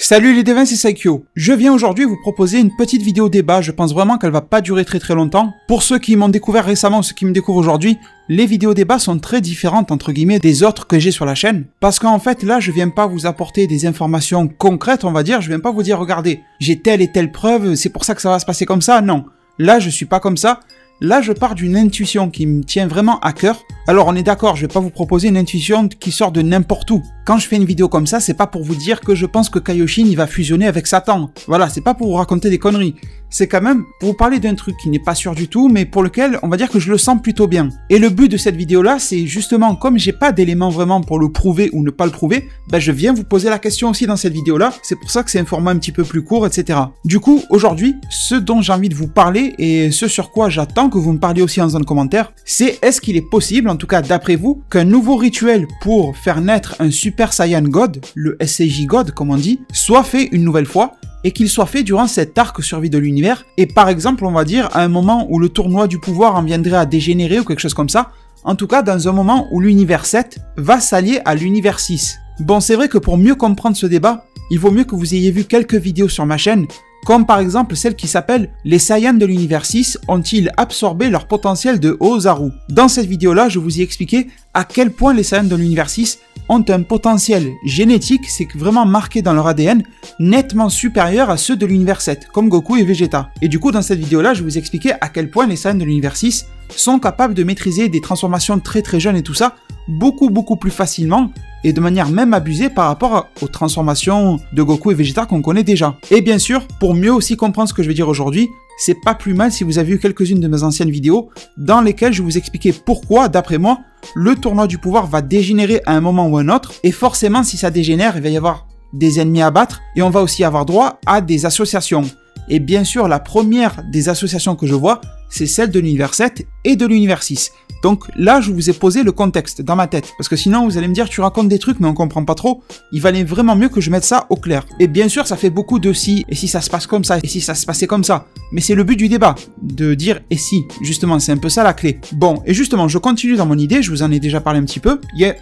Salut les devins, c'est Saikyo. Je viens aujourd'hui vous proposer une petite vidéo débat, je pense vraiment qu'elle va pas durer très longtemps. Pour ceux qui m'ont découvert récemment ou ceux qui me découvrent aujourd'hui, les vidéos débats sont très différentes entre guillemets des autres que j'ai sur la chaîne. Parce qu'en fait là, je viens pas vous apporter des informations concrètes, on va dire, je viens pas vous dire regardez, j'ai telle et telle preuve, c'est pour ça que ça va se passer comme ça, non. Là, je suis pas comme ça. Là, je pars d'une intuition qui me tient vraiment à cœur. Alors, on est d'accord, je vais pas vous proposer une intuition qui sort de n'importe où. Quand je fais une vidéo comme ça, c'est pas pour vous dire que je pense que Kaioshin il va fusionner avec Satan. Voilà, c'est pas pour vous raconter des conneries. C'est quand même pour vous parler d'un truc qui n'est pas sûr du tout, mais pour lequel on va dire que je le sens plutôt bien. Et le but de cette vidéo-là, c'est justement, comme j'ai pas d'éléments vraiment pour le prouver ou ne pas le prouver, ben je viens vous poser la question aussi dans cette vidéo-là. C'est pour ça que c'est un format un petit peu plus court, etc. Du coup, aujourd'hui, ce dont j'ai envie de vous parler et ce sur quoi j'attends que vous me parliez aussi en zone commentaire, c'est est-ce qu'il est possible, en tout cas d'après vous, qu'un nouveau rituel pour faire naître un Super Saiyan God, le SCJ God comme on dit, soit fait une nouvelle fois et qu'il soit fait durant cet arc survie de l'univers, et par exemple on va dire à un moment où le tournoi du pouvoir en viendrait à dégénérer ou quelque chose comme ça, en tout cas dans un moment où l'univers 7 va s'allier à l'univers 6. Bon, c'est vrai que pour mieux comprendre ce débat, il vaut mieux que vous ayez vu quelques vidéos sur ma chaîne, comme par exemple celle qui s'appelle « Les Saiyans de l'univers 6 ont-ils absorbé leur potentiel de Ozaru ?» Dans cette vidéo-là, je vous ai expliqué à quel point les Saiyans de l'univers 6 ont un potentiel génétique, c'est vraiment marqué dans leur ADN, nettement supérieur à ceux de l'univers 7, comme Goku et Vegeta. Et du coup, dans cette vidéo-là, je vais vous expliquer à quel point les Saiyans de l'univers 6 sont capables de maîtriser des transformations très jeunes et tout ça, beaucoup plus facilement, et de manière même abusée par rapport aux transformations de Goku et Vegeta qu'on connaît déjà. Et bien sûr, pour mieux aussi comprendre ce que je vais dire aujourd'hui, c'est pas plus mal si vous avez vu quelques-unes de mes anciennes vidéos dans lesquelles je vous expliquais pourquoi, d'après moi, le tournoi du pouvoir va dégénérer à un moment ou un autre, et forcément si ça dégénère, il va y avoir des ennemis à battre, et on va aussi avoir droit à des associations. Et bien sûr, la première des associations que je vois, c'est celle de l'univers 7 et de l'univers 6. Donc là, je vous ai posé le contexte dans ma tête. Parce que sinon, vous allez me dire, tu racontes des trucs, mais on comprend pas trop. Il valait vraiment mieux que je mette ça au clair. Et bien sûr, ça fait beaucoup de si, et si ça se passe comme ça, et si ça se passait comme ça. Mais c'est le but du débat, de dire et si. Justement, c'est un peu ça la clé. Bon, et justement, je continue dans mon idée, je vous en ai déjà parlé un petit peu.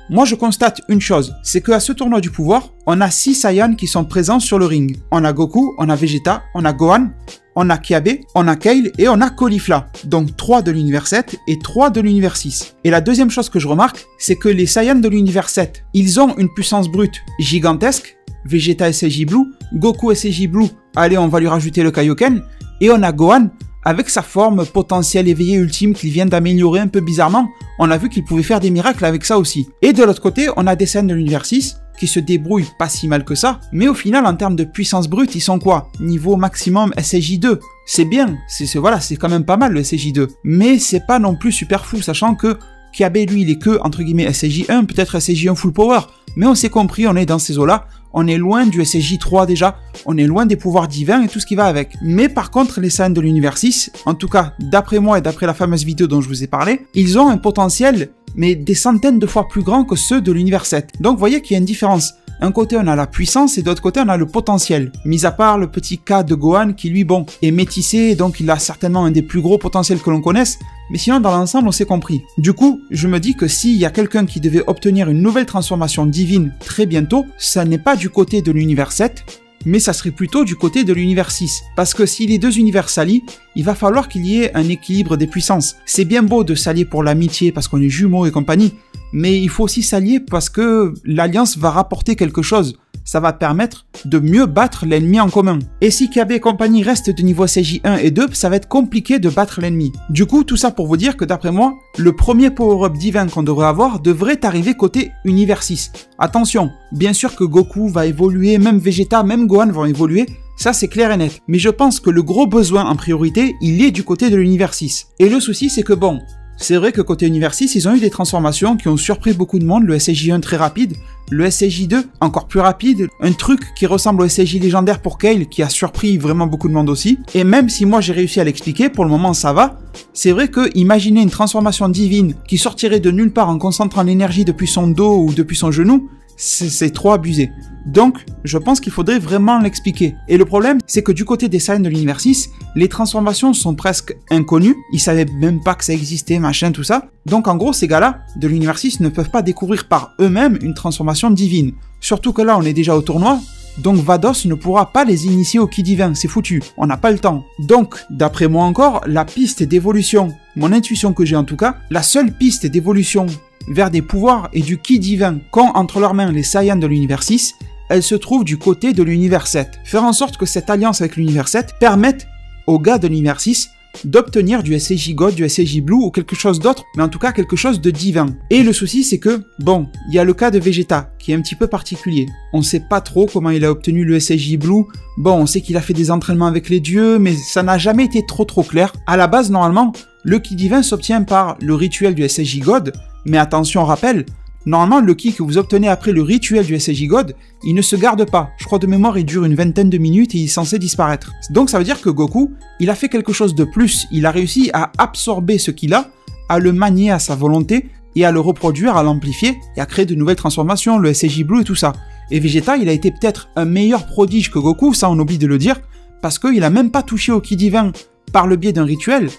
Moi, je constate une chose, c'est qu'à ce tournoi du pouvoir, on a 6 Saiyans qui sont présents sur le ring. On a Goku, on a Vegeta, on a Gohan, on a Kiabe, on a Kale et on a Caulifla. Donc 3 de l'univers 7 et 3 de l'univers 6. Et la deuxième chose que je remarque, c'est que les Saiyans de l'univers 7, ils ont une puissance brute gigantesque. Vegeta SCJ Blue, Goku SCJ Blue, allez on va lui rajouter le Kaioken. Et on a Gohan avec sa forme potentielle éveillée ultime qu'il vient d'améliorer un peu bizarrement. On a vu qu'il pouvait faire des miracles avec ça aussi. Et de l'autre côté, on a des Saiyans de l'univers 6 qui se débrouillent pas si mal que ça, mais au final en termes de puissance brute, ils sont quoi? Niveau maximum SCJ2. C'est bien, voilà, c'est quand même pas mal le SCJ2, mais c'est pas non plus super fou, sachant que Kiabe lui il est que entre guillemets SCJ1, peut-être SCJ1 full power, mais on s'est compris, on est dans ces eaux-là, on est loin du SCJ3 déjà, on est loin des pouvoirs divins et tout ce qui va avec. Mais par contre, les Saiyans de l'univers 6, en tout cas d'après moi et d'après la fameuse vidéo dont je vous ai parlé, ils ont un potentiel mais des centaines de fois plus grand que ceux de l'univers 7. Donc vous voyez qu'il y a une différence. Un côté on a la puissance et de l'autre côté on a le potentiel. Mis à part le petit cas de Gohan qui lui bon est métissé, donc il a certainement un des plus gros potentiels que l'on connaisse, mais sinon dans l'ensemble on s'est compris. Du coup, je me dis que s'il y a quelqu'un qui devait obtenir une nouvelle transformation divine très bientôt, ça n'est pas du côté de l'univers 7, mais ça serait plutôt du côté de l'univers 6. Parce que si les deux univers s'allient, il va falloir qu'il y ait un équilibre des puissances. C'est bien beau de s'allier pour l'amitié parce qu'on est jumeaux et compagnie, mais il faut aussi s'allier parce que l'alliance va rapporter quelque chose. Ça va permettre de mieux battre l'ennemi en commun. Et si Kiabe et compagnie restent de niveau SCJ1 et 2, ça va être compliqué de battre l'ennemi. Du coup, tout ça pour vous dire que d'après moi, le premier power-up divin qu'on devrait avoir devrait arriver côté univers 6. Attention, bien sûr que Goku va évoluer, même Vegeta, même Gohan vont évoluer, ça c'est clair et net. Mais je pense que le gros besoin en priorité, il est du côté de l'univers 6. Et le souci c'est que bon, c'est vrai que côté univers 6, ils ont eu des transformations qui ont surpris beaucoup de monde, le SCJ1 très rapide, le SCJ2 encore plus rapide, un truc qui ressemble au SCJ légendaire pour Kale qui a surpris vraiment beaucoup de monde aussi, et même si moi j'ai réussi à l'expliquer, pour le moment ça va, c'est vrai que imaginer une transformation divine qui sortirait de nulle part en concentrant l'énergie depuis son dos ou depuis son genou, c'est trop abusé. Donc, je pense qu'il faudrait vraiment l'expliquer. Et le problème, c'est que du côté des Saiyans de l'univers 6, les transformations sont presque inconnues. Ils savaient même pas que ça existait, machin, tout ça. Donc en gros, ces gars-là, de l'univers 6, ne peuvent pas découvrir par eux-mêmes une transformation divine. Surtout que là, on est déjà au tournoi. Donc Vados ne pourra pas les initier au ki divin, c'est foutu, on n'a pas le temps. Donc, d'après moi encore, la piste d'évolution, mon intuition que j'ai en tout cas, la seule piste d'évolution vers des pouvoirs et du ki divin qu'ont entre leurs mains les Saiyans de l'univers 6, elle se trouve du côté de l'univers 7. Faire en sorte que cette alliance avec l'univers 7 permette aux gars de l'univers 6 d'obtenir du SAJ God, du SAJ Blue ou quelque chose d'autre, mais en tout cas quelque chose de divin. Et le souci c'est que, bon, il y a le cas de Vegeta, qui est un petit peu particulier. On sait pas trop comment il a obtenu le SAJ Blue, bon, on sait qu'il a fait des entraînements avec les dieux, mais ça n'a jamais été trop clair. À la base, normalement, le ki divin s'obtient par le rituel du SAJ God, mais attention, rappel, normalement, le ki que vous obtenez après le rituel du SAJ God, il ne se garde pas. Je crois de mémoire, il dure une vingtaine de minutes et il est censé disparaître. Donc ça veut dire que Goku, il a fait quelque chose de plus. Il a réussi à absorber ce qu'il a, à le manier à sa volonté et à le reproduire, à l'amplifier et à créer de nouvelles transformations, le SAJ Blue et tout ça. Et Vegeta, il a été peut-être un meilleur prodige que Goku, ça on oublie de le dire, parce qu'il a même pas touché au ki divin par le biais d'un rituel.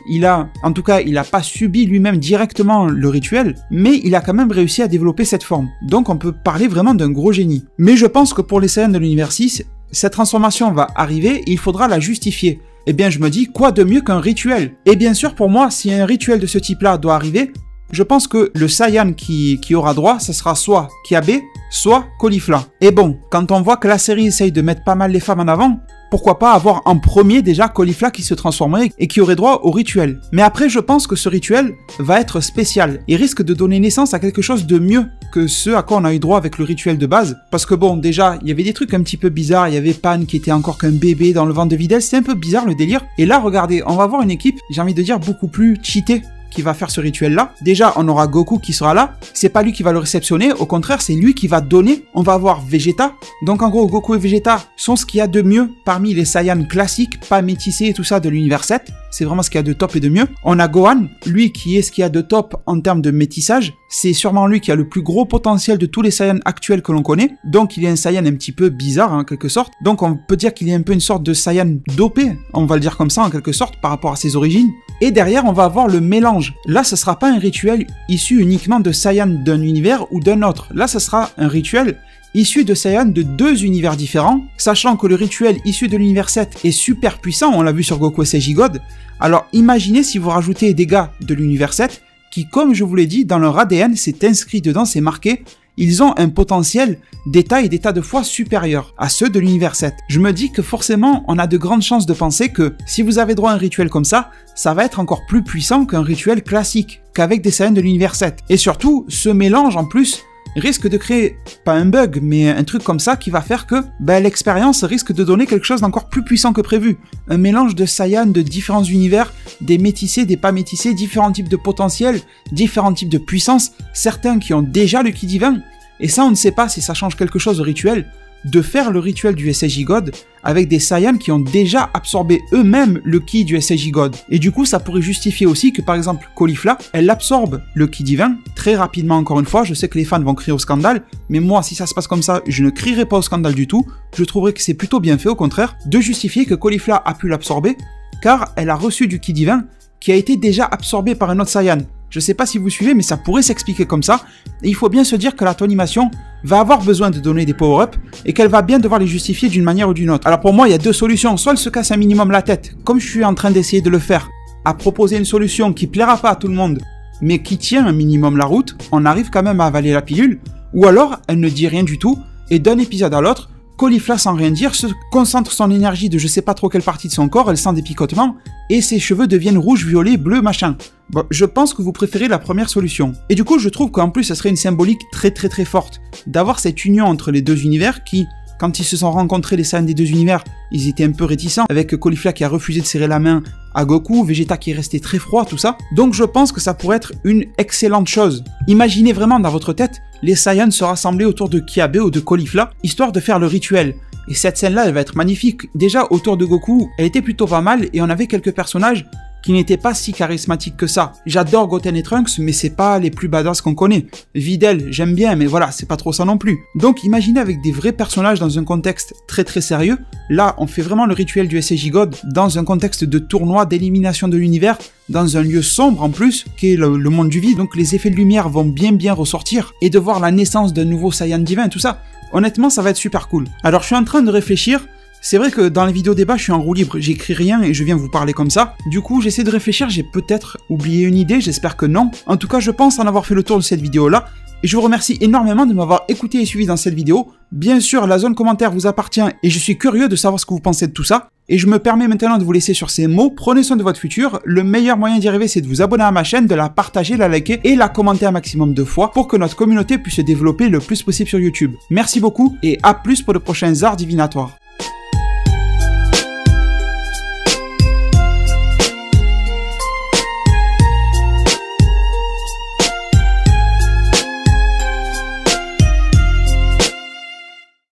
En tout cas, il n'a pas subi lui-même directement le rituel, mais il a quand même réussi à développer cette forme. Donc on peut parler vraiment d'un gros génie. Mais je pense que pour les Saiyans de l'univers 6, cette transformation va arriver et il faudra la justifier. Eh bien je me dis, quoi de mieux qu'un rituel? Et bien sûr pour moi, si un rituel de ce type-là doit arriver, je pense que le Saiyan qui aura droit, ce sera soit Kiabe, soit Caulifla. Et bon, quand on voit que la série essaye de mettre pas mal les femmes en avant, pourquoi pas avoir en premier déjà Caulifla qui se transformerait et qui aurait droit au rituel. Mais après, je pense que ce rituel va être spécial et risque de donner naissance à quelque chose de mieux que ce à quoi on a eu droit avec le rituel de base. Parce que bon, déjà, il y avait des trucs un petit peu bizarres, il y avait Pan qui était encore qu'un bébé dans le ventre de Videl, c'était un peu bizarre le délire. Et là, regardez, on va voir une équipe, j'ai envie de dire, beaucoup plus cheatée qui va faire ce rituel-là. Déjà, on aura Goku qui sera là. C'est pas lui qui va le réceptionner, au contraire, c'est lui qui va donner. On va avoir Vegeta. Donc en gros, Goku et Vegeta sont ce qu'il y a de mieux parmi les Saiyans classiques, pas métissés et tout ça de l'univers 7. C'est vraiment ce qu'il y a de top et de mieux. On a Gohan, lui qui est ce qu'il y a de top en termes de métissage. C'est sûrement lui qui a le plus gros potentiel de tous les Saiyans actuels que l'on connaît. Donc il est un Saiyan un petit peu bizarre en quelque sorte. Donc on peut dire qu'il est un peu une sorte de Saiyan dopé, on va le dire comme ça en quelque sorte par rapport à ses origines. Et derrière on va avoir le mélange. Là ce sera pas un rituel issu uniquement de Saiyans d'un univers ou d'un autre. Là ce sera un rituel issu de Saiyans de deux univers différents, sachant que le rituel issu de l'univers 7 est super puissant, on l'a vu sur Goku SAJ God. Alors imaginez si vous rajoutez des gars de l'univers 7 qui, comme je vous l'ai dit, dans leur ADN, c'est inscrit dedans, c'est marqué, ils ont un potentiel d'état et d'état de foi supérieur à ceux de l'univers 7. Je me dis que forcément, on a de grandes chances de penser que si vous avez droit à un rituel comme ça va être encore plus puissant qu'un rituel classique, qu'avec des Saiyans de l'univers 7. Et surtout, ce mélange en plus risque de créer, pas un bug, mais un truc comme ça qui va faire que l'expérience risque de donner quelque chose d'encore plus puissant que prévu. Un mélange de Saiyans de différents univers, des métissés, des pas métissés, différents types de potentiels, différents types de puissance, certains qui ont déjà le ki divin, et ça on ne sait pas si ça change quelque chose au rituel, de faire le rituel du SAJ God avec des Saiyans qui ont déjà absorbé eux-mêmes le ki du SAJ God. Et du coup, ça pourrait justifier aussi que par exemple, Caulifla, elle absorbe le ki divin très rapidement encore une fois. Je sais que les fans vont crier au scandale, mais moi, si ça se passe comme ça, je ne crierai pas au scandale du tout. Je trouverais que c'est plutôt bien fait, au contraire, de justifier que Caulifla a pu l'absorber, car elle a reçu du ki divin qui a été déjà absorbé par un autre Saiyan. Je sais pas si vous suivez, mais ça pourrait s'expliquer comme ça. Et il faut bien se dire que la Toonimation va avoir besoin de donner des power-ups et qu'elle va bien devoir les justifier d'une manière ou d'une autre. Alors pour moi, il y a deux solutions. Soit elle se casse un minimum la tête, comme je suis en train d'essayer de le faire, à proposer une solution qui plaira pas à tout le monde, mais qui tient un minimum la route, on arrive quand même à avaler la pilule. Ou alors, elle ne dit rien du tout, et d'un épisode à l'autre, Caulifla sans rien dire se concentre son énergie de je sais pas trop quelle partie de son corps, elle sent des picotements, et ses cheveux deviennent rouges, violets, bleus, machin. Bon, je pense que vous préférez la première solution. Et du coup, je trouve qu'en plus, ça serait une symbolique très forte, d'avoir cette union entre les deux univers qui, quand ils se sont rencontrés, les Saiyans des deux univers, ils étaient un peu réticents, avec Caulifla qui a refusé de serrer la main à Goku, Vegeta qui est resté très froid, tout ça. Donc je pense que ça pourrait être une excellente chose. Imaginez vraiment dans votre tête les Saiyans se rassembler autour de Kiabe ou de Caulifla, histoire de faire le rituel. Et cette scène-là, elle va être magnifique. Déjà, autour de Goku, elle était plutôt pas mal, et on avait quelques personnages qui n'étaient pas si charismatiques que ça. J'adore Goten et Trunks, mais c'est pas les plus badass qu'on connaît. Videl, j'aime bien, mais voilà, c'est pas trop ça non plus. Donc imaginez avec des vrais personnages dans un contexte très sérieux. Là, on fait vraiment le rituel du SAJ God dans un contexte de tournoi, d'élimination de l'univers, dans un lieu sombre en plus, qui est le monde du vide. Donc les effets de lumière vont bien ressortir, et de voir la naissance d'un nouveau Saiyan divin, tout ça. honnêtement ça va être super cool. Alors je suis en train de réfléchir. C'est vrai que dans les vidéos débat, je suis en roue libre, j'écris rien et je viens vous parler comme ça. Du coup, j'essaie de réfléchir, j'ai peut-être oublié une idée, j'espère que non. En tout cas, je pense en avoir fait le tour de cette vidéo-là. Et je vous remercie énormément de m'avoir écouté et suivi dans cette vidéo. Bien sûr, la zone commentaire vous appartient et je suis curieux de savoir ce que vous pensez de tout ça. Et je me permets maintenant de vous laisser sur ces mots. Prenez soin de votre futur. Le meilleur moyen d'y arriver, c'est de vous abonner à ma chaîne, de la partager, la liker et la commenter un maximum de fois pour que notre communauté puisse se développer le plus possible sur YouTube. Merci beaucoup et à plus pour de prochains arts divinatoires.